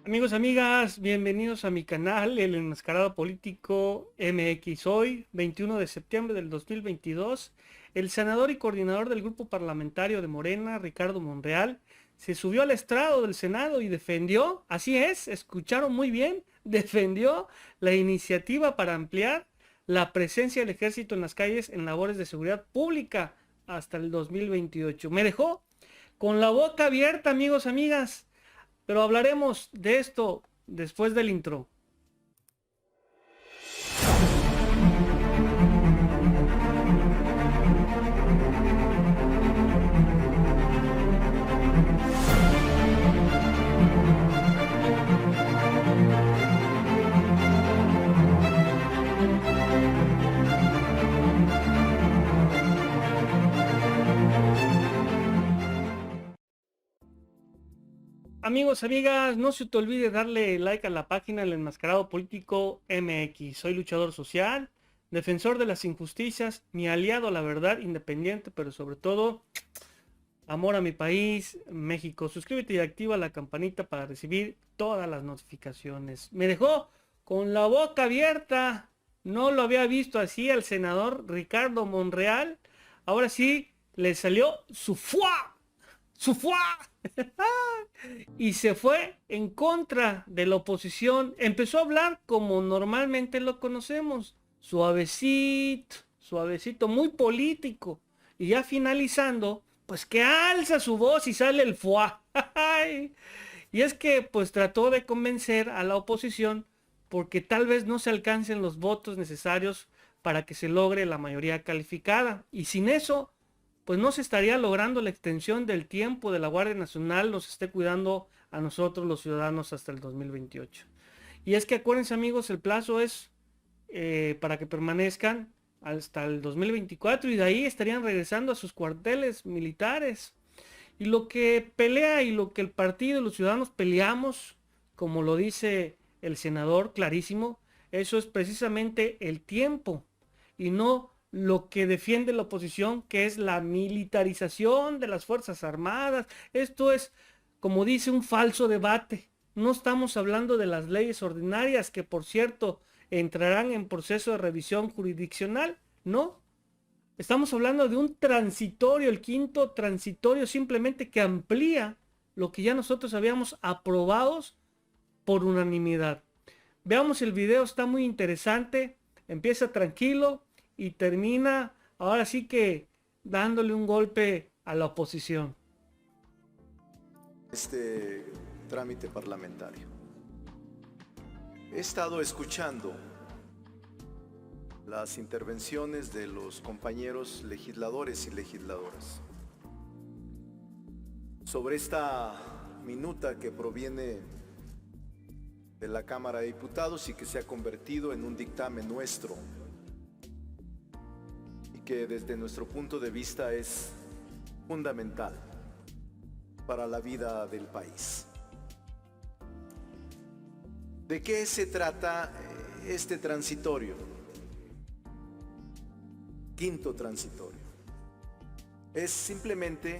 Amigos, amigas, bienvenidos a mi canal, El Enmascarado Político MX. Hoy, 21 de septiembre del 2022, el senador y coordinador del grupo parlamentario de Morena, Ricardo Monreal, se subió al estrado del Senado y defendió, así es, escucharon muy bien, defendió la iniciativa para ampliar la presencia del ejército en las calles en labores de seguridad pública hasta el 2028. Me dejó con la boca abierta, amigos, amigas. Pero hablaremos de esto después del intro. Amigos, amigas, no se te olvide darle like a la página El Enmascarado Político MX. Soy luchador social, defensor de las injusticias, mi aliado a la verdad, independiente, pero sobre todo, amor a mi país, México. Suscríbete y activa la campanita para recibir todas las notificaciones. Me dejó con la boca abierta. No lo había visto así al senador Ricardo Monreal. Ahora sí, le salió su fuá. Su fuá. Y se fue en contra de la oposición. Empezó a hablar como normalmente lo conocemos, suavecito, suavecito, muy político. Y ya finalizando, pues que alza su voz y sale el fuá. Y es que pues trató de convencer a la oposición porque tal vez no se alcancen los votos necesarios para que se logre la mayoría calificada. Y sin eso, pues no se estaría logrando la extensión del tiempo de la Guardia Nacional, nos esté cuidando a nosotros los ciudadanos hasta el 2028. Y es que acuérdense, amigos, el plazo es para que permanezcan hasta el 2024 y de ahí estarían regresando a sus cuarteles militares. Y lo que pelea y lo que el partido y los ciudadanos peleamos, como lo dice el senador clarísimo, eso es precisamente el tiempo y no lo que defiende la oposición, que es la militarización de las Fuerzas Armadas. Esto es, como dice, un falso debate. No estamos hablando de las leyes ordinarias, que por cierto entrarán en proceso de revisión jurisdiccional, no. Estamos hablando de un transitorio, el quinto transitorio simplemente que amplía lo que ya nosotros habíamos aprobado por unanimidad. Veamos el video, está muy interesante. Empieza tranquilo y termina ahora sí que dándole un golpe a la oposición. Este trámite parlamentario. He estado escuchando las intervenciones de los compañeros legisladores y legisladoras sobre esta minuta que proviene de la Cámara de Diputados y que se ha convertido en un dictamen nuestro y que desde nuestro punto de vista es fundamental para la vida del país. ¿De qué se trata este transitorio? Quinto transitorio. Es simplemente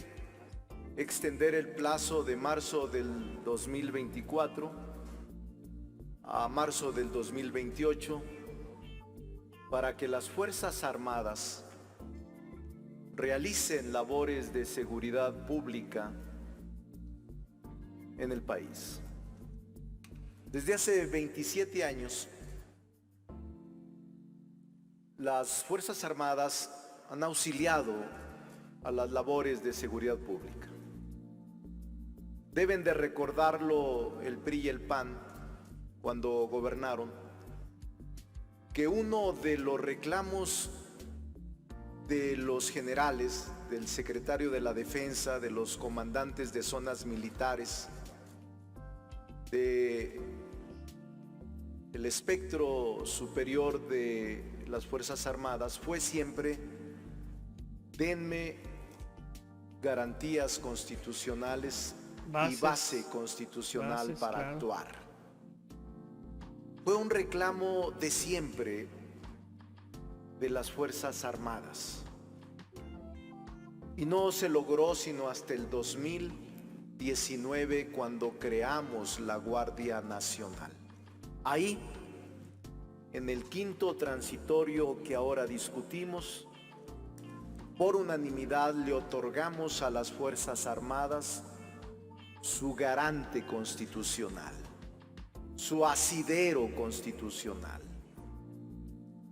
extender el plazo de marzo del 2024 a marzo del 2028 para que las Fuerzas Armadas realicen labores de seguridad pública en el país. Desde hace 27 años, las Fuerzas Armadas han auxiliado a las labores de seguridad pública. Deben de recordarlo el PRI y el PAN cuando gobernaron, que uno de los reclamos de los generales, del secretario de la Defensa, de los comandantes de zonas militares, del espectro superior de las Fuerzas Armadas fue siempre: denme garantías constitucionales y base constitucional para actuar. Fue un reclamo de siempre de las Fuerzas Armadas y no se logró sino hasta el 2019 19 cuando creamos la Guardia Nacional. Ahí, en el quinto transitorio que ahora discutimos, por unanimidad le otorgamos a las Fuerzas Armadas su garante constitucional, su asidero constitucional.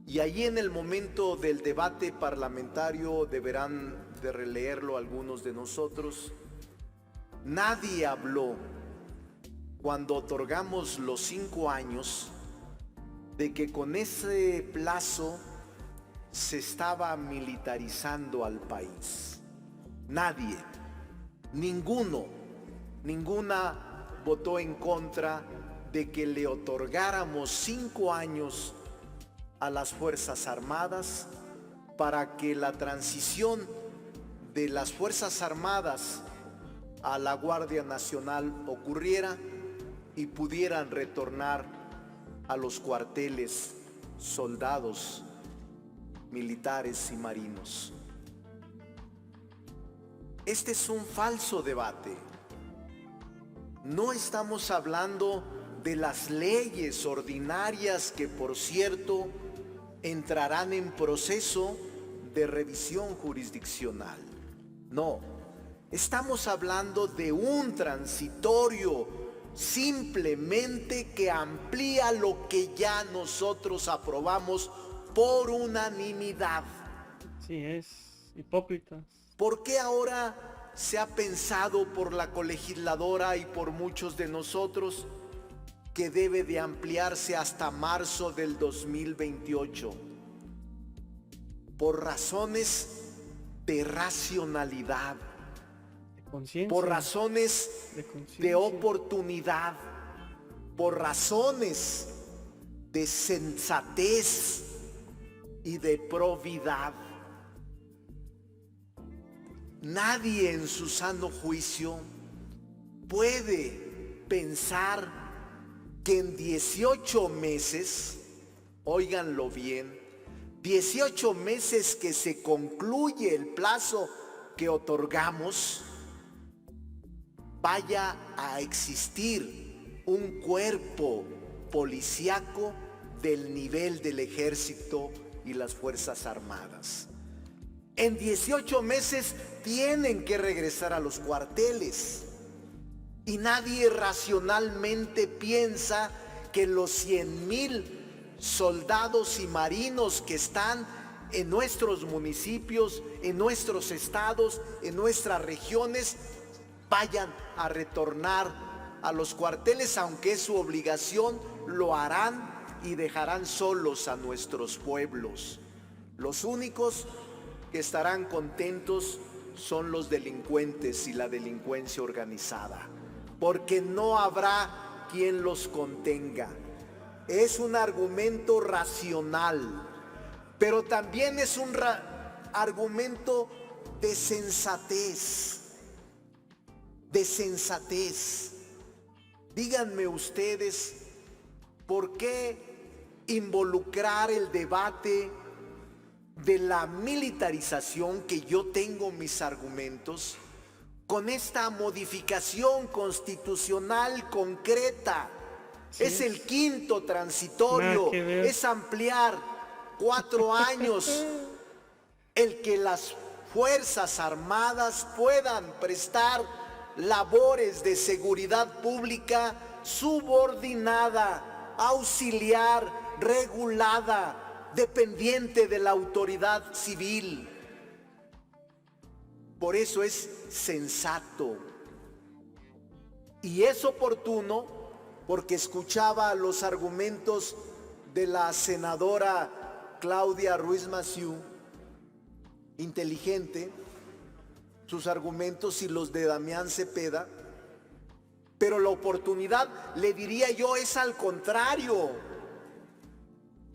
Y allí en el momento del debate parlamentario, deberán de releerlo algunos de nosotros, nadie habló cuando otorgamos los 5 años de que con ese plazo se estaba militarizando al país. Nadie, ninguna votó en contra de que le otorgáramos 5 años a las Fuerzas Armadas para que la transición de las Fuerzas Armadas a la Guardia Nacional ocurriera y pudieran retornar a los cuarteles soldados, militares y marinos. Este es un falso debate. No estamos hablando de las leyes ordinarias que, por cierto, entrarán en proceso de revisión jurisdiccional. No, estamos hablando de un transitorio simplemente que amplía lo que ya nosotros aprobamos por unanimidad. Sí, es hipócritas. ¿Por qué ahora se ha pensado por la colegisladora y por muchos de nosotros que debe de ampliarse hasta marzo del 2028? Por razones de racionalidad, por razones de oportunidad, por razones de sensatez y de probidad. Nadie en su sano juicio puede pensar que en 18 meses, óiganlo bien, 18 meses que se concluye el plazo que otorgamos, vaya a existir un cuerpo policíaco del nivel del Ejército y las Fuerzas Armadas. En 18 meses tienen que regresar a los cuarteles. Y nadie racionalmente piensa que los 100,000 soldados y marinos que están en nuestros municipios, en nuestros estados, en nuestras regiones, vayan a retornar a los cuarteles, aunque es su obligación, lo harán y dejarán solos a nuestros pueblos. Los únicos que estarán contentos son los delincuentes y la delincuencia organizada, porque no habrá quien los contenga. Es un argumento racional, pero también es un argumento de sensatez. De sensatez. Díganme ustedes, ¿por qué involucrar el debate de la militarización, que yo tengo mis argumentos, con esta modificación constitucional concreta? Sí, es el quinto transitorio, es ampliar 4 años el que las Fuerzas Armadas puedan prestar labores de seguridad pública subordinada, auxiliar, regulada, dependiente de la autoridad civil. Por eso es sensato y es oportuno, porque escuchaba los argumentos de la senadora Claudia Ruiz Massieu, inteligente, sus argumentos, y los de Damián Cepeda, pero la oportunidad, le diría yo, es al contrario.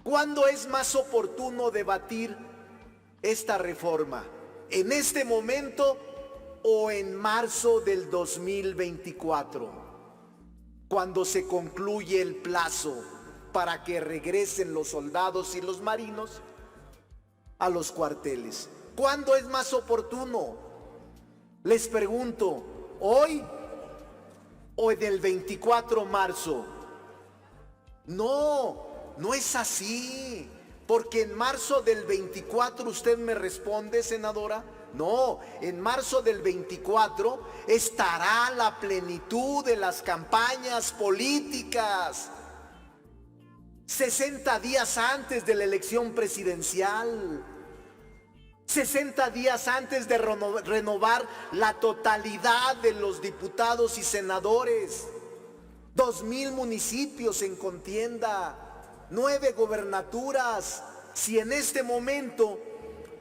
¿Cuándo es más oportuno debatir esta reforma? ¿En este momento o en marzo del 2024? Cuando se concluye el plazo para que regresen los soldados y los marinos a los cuarteles. ¿Cuándo es más oportuno? Les pregunto, ¿hoy o en el 24 de marzo. No, no es así. Porque en marzo del 24 usted me responde, senadora. No, en marzo del 24 estará la plenitud de las campañas políticas. 60 días antes de la elección presidencial. 60 días antes de renovar la totalidad de los diputados y senadores. 2,000 municipios en contienda, 9 gobernaturas. Si en este momento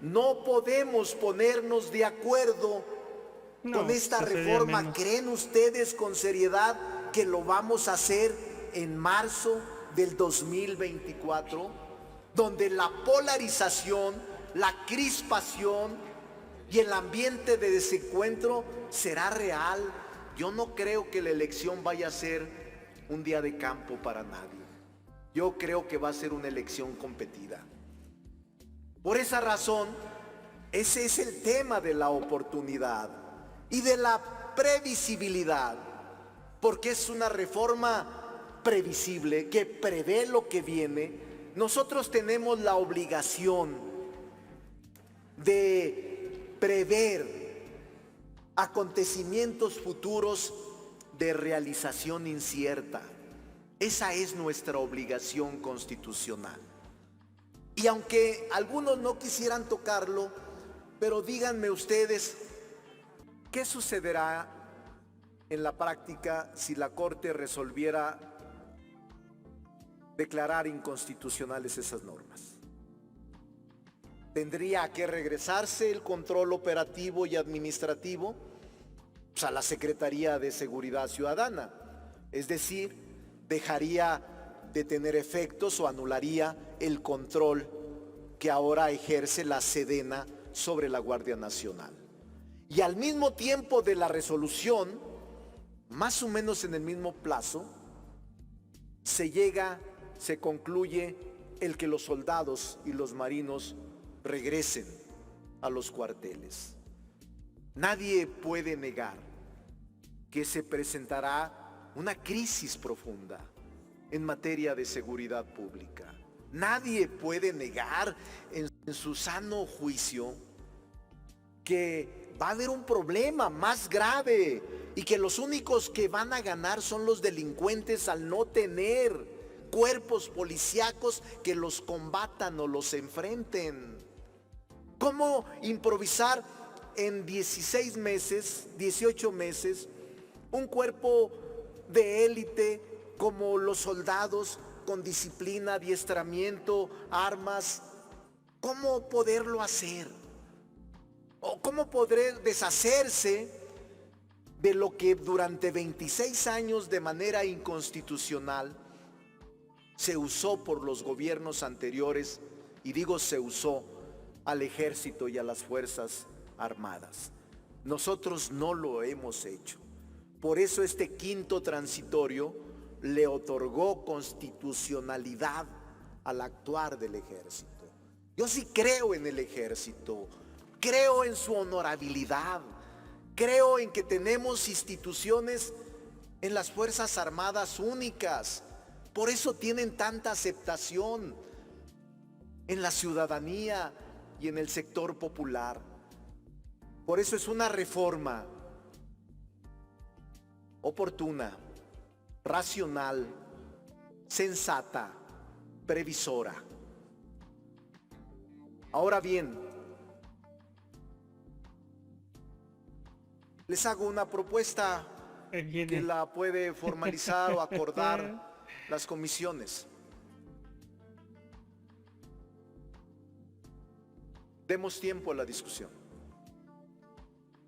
no podemos ponernos de acuerdo con esta reforma, ¿creen ustedes con seriedad que lo vamos a hacer en marzo del 2024? Donde la polarización, la crispación y el ambiente de desencuentro será real. Yo no creo que la elección vaya a ser un día de campo para nadie. Yo creo que va a ser una elección competida. Por esa razón, ese es el tema de la oportunidad y de la previsibilidad, porque es una reforma previsible que prevé lo que viene. Nosotros tenemos la obligación de prever acontecimientos futuros de realización incierta. Esa es nuestra obligación constitucional. Y aunque algunos no quisieran tocarlo, pero díganme ustedes, ¿qué sucederá en la práctica si la Corte resolviera declarar inconstitucionales esas normas? ¿Tendría que regresarse el control operativo y administrativo a la Secretaría de Seguridad Ciudadana? Es decir, dejaría de tener efectos o anularía el control que ahora ejerce la Sedena sobre la Guardia Nacional. Y al mismo tiempo de la resolución, más o menos en el mismo plazo, se concluye el que los soldados y los marinos regresen a los cuarteles. Nadie puede negar que se presentará una crisis profunda en materia de seguridad pública. Nadie puede negar en su sano juicio que va a haber un problema más grave y que los únicos que van a ganar son los delincuentes al no tener cuerpos policíacos que los combatan o los enfrenten. ¿Cómo improvisar en 16 meses, 18 meses, un cuerpo de élite como los soldados con disciplina, adiestramiento, armas? ¿Cómo poderlo hacer? ¿O cómo poder deshacerse de lo que durante 26 años de manera inconstitucional se usó por los gobiernos anteriores? Y digo se usó al ejército y a las fuerzas armadas. Nosotros no lo hemos hecho. Por eso este quinto transitorio le otorgó constitucionalidad al actuar del ejército. Yo sí creo en el ejército, creo en su honorabilidad, creo en que tenemos instituciones en las Fuerzas Armadas únicas. Por eso tienen tanta aceptación en la ciudadanía y en el sector popular. Por eso es una reforma oportuna, racional, sensata, previsora. Ahora bien, les hago una propuesta que la puede formalizar o acordar las comisiones. Demos tiempo a la discusión.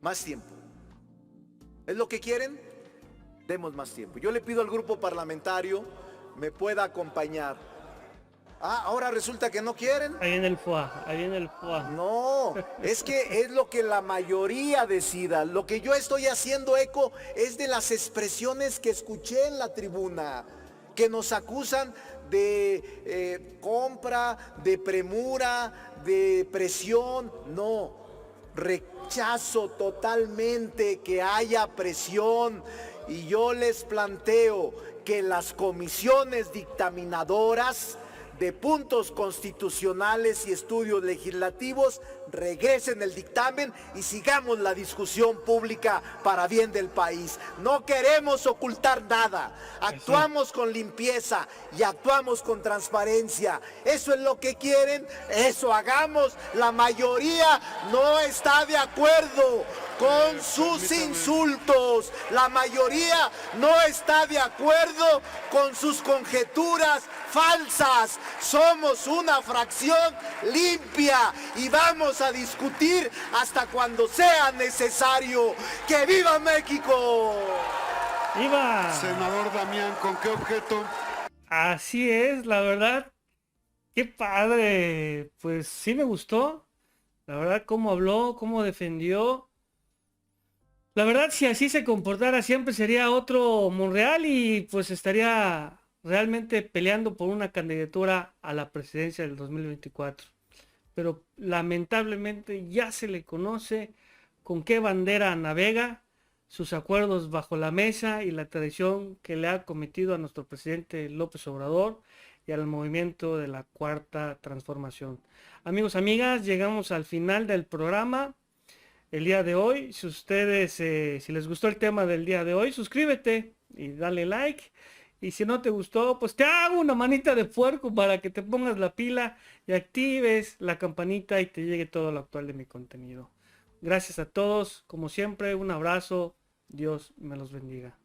Más tiempo. ¿Es lo que quieren? Demos más tiempo. Yo le pido al grupo parlamentario me pueda acompañar. Ahora resulta que no quieren. Ahí en el FUA, ahí en el FUA. No, es que es lo que la mayoría decida. Lo que yo estoy haciendo eco es de las expresiones que escuché en la tribuna, que nos acusan de compra, de premura, de presión. No, rechazo totalmente que haya presión, Y yo les planteo que las comisiones dictaminadoras de puntos constitucionales y estudios legislativos regresen el dictamen y sigamos la discusión pública para bien del país. No queremos ocultar nada, actuamos con limpieza y actuamos con transparencia. Eso es lo que quieren, eso hagamos. La mayoría no está de acuerdo con sus insultos, la mayoría no está de acuerdo con sus conjeturas falsas. Somos una fracción limpia y vamos a discutir hasta cuando sea necesario. ¡Que viva México! ¡Viva! Senador Damián, ¿con qué objeto? Así es, la verdad, qué padre. Pues sí me gustó, la verdad, cómo habló, cómo defendió. La verdad, si así se comportara siempre sería otro Monreal y pues estaría realmente peleando por una candidatura a la presidencia del 2024. Pero lamentablemente ya se le conoce con qué bandera navega, sus acuerdos bajo la mesa y la traición que le ha cometido a nuestro presidente López Obrador y al movimiento de la Cuarta Transformación. Amigos, amigas, llegamos al final del programa. El día de hoy, si ustedes, si les gustó el tema del día de hoy, suscríbete y dale like. Y si no te gustó, pues te hago una manita de puerco para que te pongas la pila y actives la campanita y te llegue todo lo actual de mi contenido. Gracias a todos, como siempre, un abrazo, Dios me los bendiga.